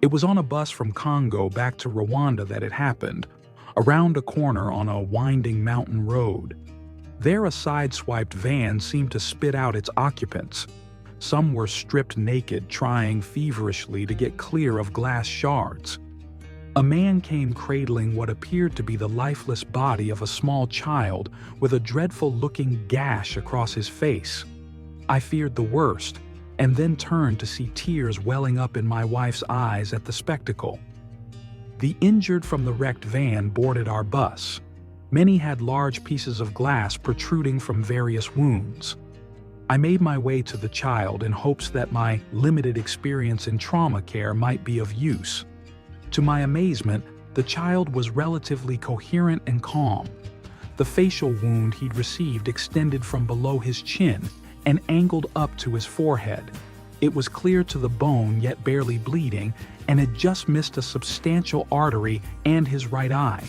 It was on a bus from Congo back to Rwanda that it happened, around a corner on a winding mountain road. There, a sideswiped van seemed to spit out its occupants. Some were stripped naked, trying feverishly to get clear of glass shards. A man came cradling what appeared to be the lifeless body of a small child with a dreadful-looking gash across his face. I feared the worst, and then turned to see tears welling up in my wife's eyes at the spectacle. The injured from the wrecked van boarded our bus. Many had large pieces of glass protruding from various wounds. I made my way to the child in hopes that my limited experience in trauma care might be of use. To my amazement, the child was relatively coherent and calm. The facial wound he'd received extended from below his chin and angled up to his forehead. It was clear to the bone yet barely bleeding, and had just missed a substantial artery and his right eye.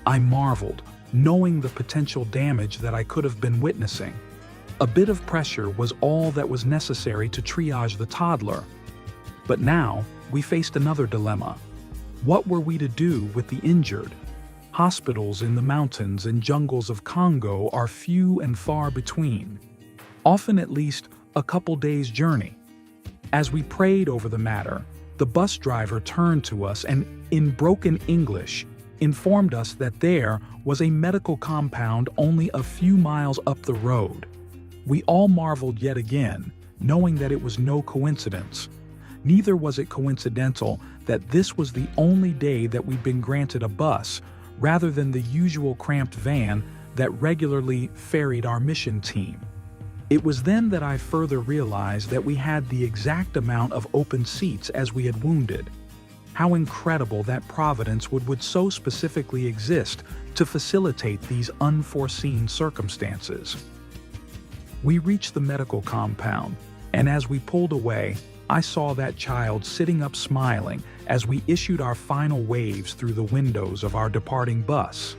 I marveled, knowing the potential damage that I could have been witnessing. A bit of pressure was all that was necessary to triage the toddler. But now, we faced another dilemma. What were we to do with the injured? Hospitals in the mountains and jungles of Congo are few and far between, often at least a couple days' journey. As we prayed over the matter, the bus driver turned to us and, in broken English, informed us that there was a medical compound only a few miles up the road. We all marveled yet again, knowing that it was no coincidence. Neither was it coincidental that this was the only day that we'd been granted a bus, rather than the usual cramped van that regularly ferried our mission team. It was then that I further realized that we had the exact amount of open seats as we had wounded. How incredible that Providence would so specifically exist to facilitate these unforeseen circumstances. We reached the medical compound, and as we pulled away, I saw that child sitting up smiling as we issued our final waves through the windows of our departing bus.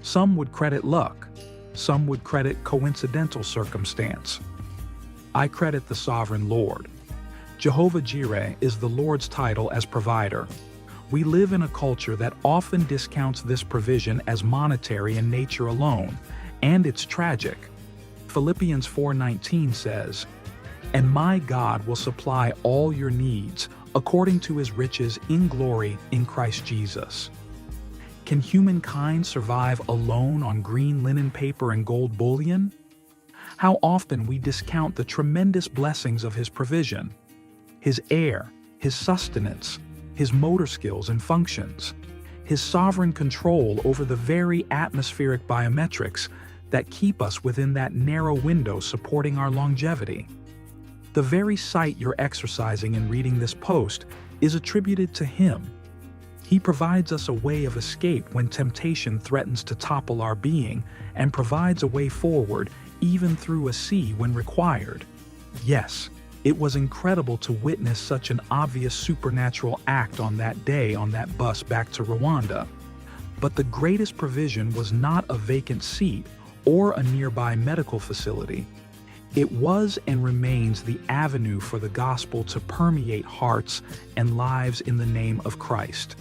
Some would credit luck, some would credit coincidental circumstance. I credit the Sovereign Lord. Jehovah Jireh is the Lord's title as provider. We live in a culture that often discounts this provision as monetary in nature alone, and it's tragic. Philippians 4:19 says, "And my God will supply all your needs according to his riches in glory in Christ Jesus." Can humankind survive alone on green linen paper and gold bullion? How often we discount the tremendous blessings of his provision, his air, his sustenance, his motor skills and functions, his sovereign control over the very atmospheric biometrics that keep us within that narrow window supporting our longevity. The very sight you're exercising in reading this post is attributed to him. He provides us a way of escape when temptation threatens to topple our being, and provides a way forward even through a sea when required. Yes, it was incredible to witness such an obvious supernatural act on that day on that bus back to Rwanda. But the greatest provision was not a vacant seat or a nearby medical facility. It was and remains the avenue for the gospel to permeate hearts and lives in the name of Christ.